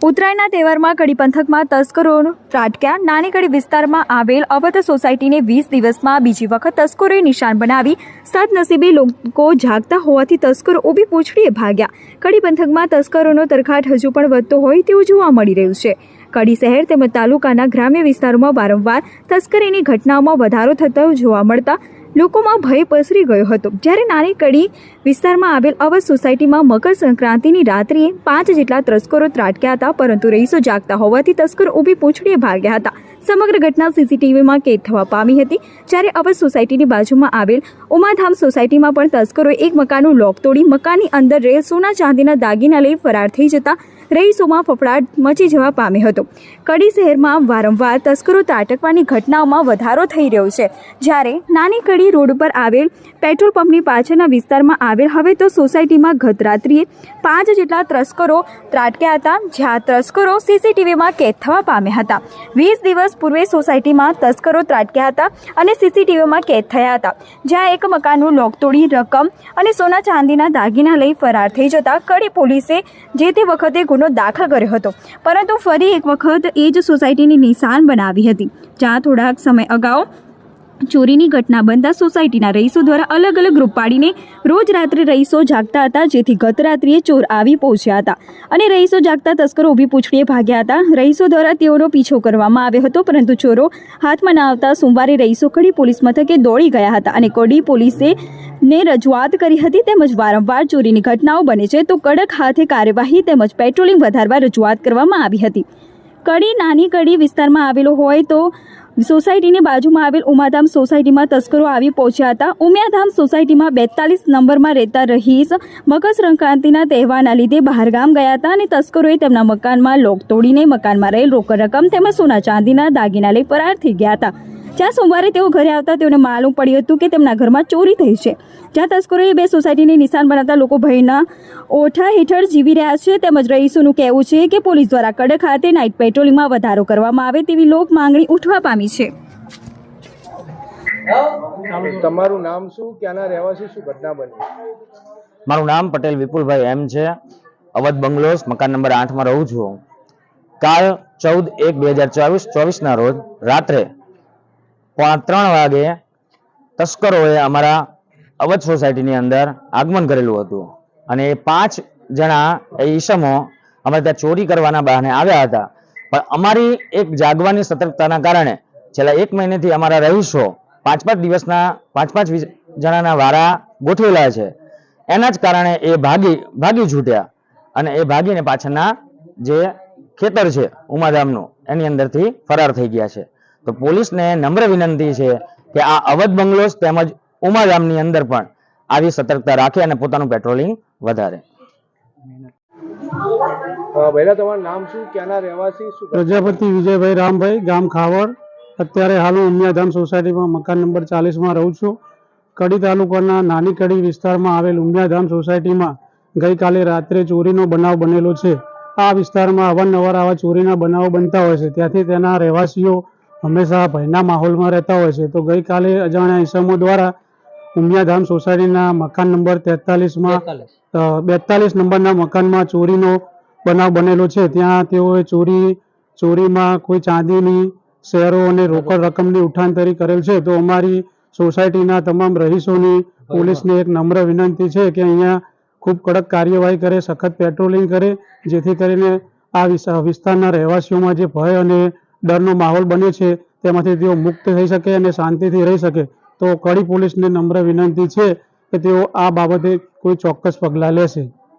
ઉત્તરાયણના તહેવારમાં કડી પંથકમાં તસ્કરોનો ત્રાટક્યા। નાની કડી વિસ્તારમાં આવેલ અવધ સોસાયટીને 20 દિવસમાં બીજી વખત તસ્કરોએ નિશાન બનાવી સદનસીબે લોકો જાગતા હોવાથી તસ્કરો ઊભી પૂંછડીએ ભાગ્યા। કડી પંથકમાં તસ્કરોનો તરખાટ હજુ પણ વધતો હોય તેવું જોવા મળી રહ્યું છે। કડી શહેર તેમજ તાલુકાના ગ્રામ્ય વિસ્તારોમાં વારંવાર તસ્કરીની ઘટનાઓમાં વધારો થતો જોવા મળતા લોકોમાં ભય પસરી ગયો હતો। જ્યારે નાની કડી વિસ્તારમાં આવેલ અવધ સોસાયટીમાં મકર સંક્રાંતિની રાત્રિએ 5 જેટલા તસ્કરો ત્રાટક્યા હતા, પરંતુ રહીશો જાગતા હોવાથી તસ્કરો ઊભી પૂંછડીએ ભાગ્યા હતા। સમગ્ર ઘટના સીસીટીવીમાં કેદ થવા પામી હતી। જ્યારે અવધ સોસાયટીની બાજુમાં આવેલ ઉમાધામ સોસાયટીમાં પણ તસ્કરોએ એક મકાનનું લોક તોડી મકાનની અંદર રહેલ સોના ચાંદીના દાગીના લઈ ફરાર થઈ જતા રહીશોમાં ફફડાટ મચી જવા પામ્યો હતો। કડી શહેરમાં વારંવાર તસ્કરો ત્રાટકવાની ઘટનાઓમાં વધારો થઈ રહ્યો છે। જ્યારે નાની કડી રોડ પર આવેલ પેટ્રોલ પંપની પાછળના વિસ્તારમાં આવેલ હવે તો સોસાયટીમાં ગત રાત્રિએ 5 જેટલા તસ્કરો ત્રાટક્યા હતા, જ્યાં તસ્કરો સીસીટીવીમાં કેદ થવા પામ્યા હતા। 20 દિવસ પૂર્વે સોસાયટીમાં તસ્કરો ત્રાટક્યા હતા અને સીસીટીવીમાં કેદ થયા હતા, જ્યાં એક મકાનનું લોક તોડી રકમ અને સોના ચાંદીના દાગીના લઈ ફરાર થઈ જતા કડી પોલીસે જે તે વખતે દાખલ કર્યો હતો, પરંતુ ફરી એક વખત એ જ સોસાયટીની નિશાન બનાવી હતી, જ્યાં થોડાક સમય અગાઉ ચોરીની ઘટના બનતા સોસાયટીના રહીશો દ્વારા અલગ અલગ ગ્રુપ પાડીને રોજ રાત્રે રહીશો જાગતા હતા, જેથી ગત રાત્રિએ ચોર આવી પહોંચ્યા હતા અને રહીશો જાગતા તસ્કરો ઊભી પૂંછડીએ ભાગ્યા હતા। રહીશો દ્વારા તેઓનો પીછો કરવામાં આવ્યો હતો, પરંતુ ચોરો હાથમાં ન આવતા સોમવારે રહીશો કડી પોલીસ મથકે દોડી ગયા હતા અને કડી પોલીસે ને રજૂઆત કરી હતી। તેમજ વારંવાર ચોરીની ઘટનાઓ બને છે તો કડક હાથે કાર્યવાહી તેમજ પેટ્રોલિંગ વધારવા રજૂઆત કરવામાં આવી હતી। કડી નાની કડી વિસ્તારમાં આવેલો હોય તો સોસાયટીની બાજુમાં આવેલ ઉમાધામ સોસાયટીમાં તસ્કરો આવી પહોંચ્યા હતા। ઉમિયાધામ સોસાયટીમાં 42 નંબરમાં રહેતા રહીશ મકર સંક્રાંતિના તહેવારના લીધે બહારગામ ગયા હતા અને તસ્કરોએ તેમના મકાનમાં લોક તોડીને મકાનમાં રહેલ રોકડ રકમ તેમજ સોના ચાંદીના દાગીના લઈ ફરાર થઈ ગયા હતા। જ્યાં સોમવારે તેઓ ઘરે આવતા તેઓને માલુમ પડ્યું હતું કે તેમના ઘરમાં ચોરી થઈ છે, જ્યાં તસ્કરોએ 2 સોસાયટીની નિશાન બનાવતા લોકો ભયના ઓઠા હેઠળ જીવી રહ્યા છે। તેમજ રહીશોનું કહેવું છે કે પોલીસ દ્વારા કડક હાથે નાઇટ પેટ્રોલિંગમાં વધારો કરવામાં આવે તેવી લોક માંગણી ઉઠવા પામી છે। તમારું નામ શું, ક્યાંના રહેવાસી, શું ઘટના બની? મારું નામ પટેલ વિપુલભાઈ એમ છે, અવધ બંગલોસ મકાન નંબર 8 માં રહું છું। કાલ 14/1/2024 ના રોજ રાત્રે 3:15 વાગે તસ્કરોએ અમારા અવધ સોસાયટીની અંદર આગમન કરેલું હતું અને 5 જણા ઈસમો અમારે ત્યાં ચોરી કરવાના બહાને આવ્યા હતા, પણ અમારી એક જાગવાની સતર્કતાના કારણે છેલ્લા 1 મહિનેથી અમારા રહીશો 5-5 દિવસના 5-5 જણાના વારા ગોઠવેલા છે। એના જ કારણે એ ભાગી છૂટ્યા અને એ ભાગીને પાછળના જે ખેતર છે ઉમાધામનું એની અંદરથી ફરાર થઈ ગયા છે। તો પોલીસને નમ્ર વિનંતી છે કે આ અવધ બંગલોસ તેમજ ઉમાધામની અંદર પણ આવી સતર્કતા રાખે અને પોતાનું પેટ્રોલિંગ વધારે। પહેલા તમારું નામ શું, ક્યાંના રહેવાસી, શું? પ્રજાપતિ વિજયભાઈ રામભાઈ, ગામ ખાવડ। અત્યારે હાલ હું ઉમિયાધામ સોસાયટીમાં મકાન નંબર 40 માં રહું છું। કડી તાલુકાના નાની કડી વિસ્તારમાં આવેલ ઉમિયાધામ સોસાયટીમાં ગઈકાલે રાત્રે ચોરીનો બનાવ બનેલો છે। આ વિસ્તારમાં અવારનવાર આવા ચોરીના બનાવો બનતા હોય છે, ત્યાંથી તેના રહેવાસીઓ હંમેશા ભયના માહોલમાં રહેતા હોય છે। તો ગઈકાલે અજાણ્યા ઈસમો દ્વારા ઉમિયાધામ સોસાયટીના મકાન નંબર 42 નંબરના મકાનમાં ચોરીનો બનાવ બનેલો છે। ત્યાં તેઓએ ચોરીમાં કોઈ ચાંદીની શેરો અને રોકડ રકમની ઉઠાંતરી કરેલ છે। તો અમારી સોસાયટીના તમામ રહીશોની પોલીસને એક નમ્ર વિનંતી છે કે અહીંયા ખૂબ કડક કાર્યવાહી કરે, સખત પેટ્રોલિંગ કરે, જેથી કરીને આ વિસ્તારના રહેવાસીઓમાં જે ભય અને ડરનો માહોલ બને છે તેમાંથી તેઓ મુક્ત થઈ શકે અને શાંતિથી રહી શકે। તો કડી પોલીસને નમ્ર વિનંતી છે કે તેઓ આ બાબતે કોઈ ચોક્કસ પગલાં લેશે।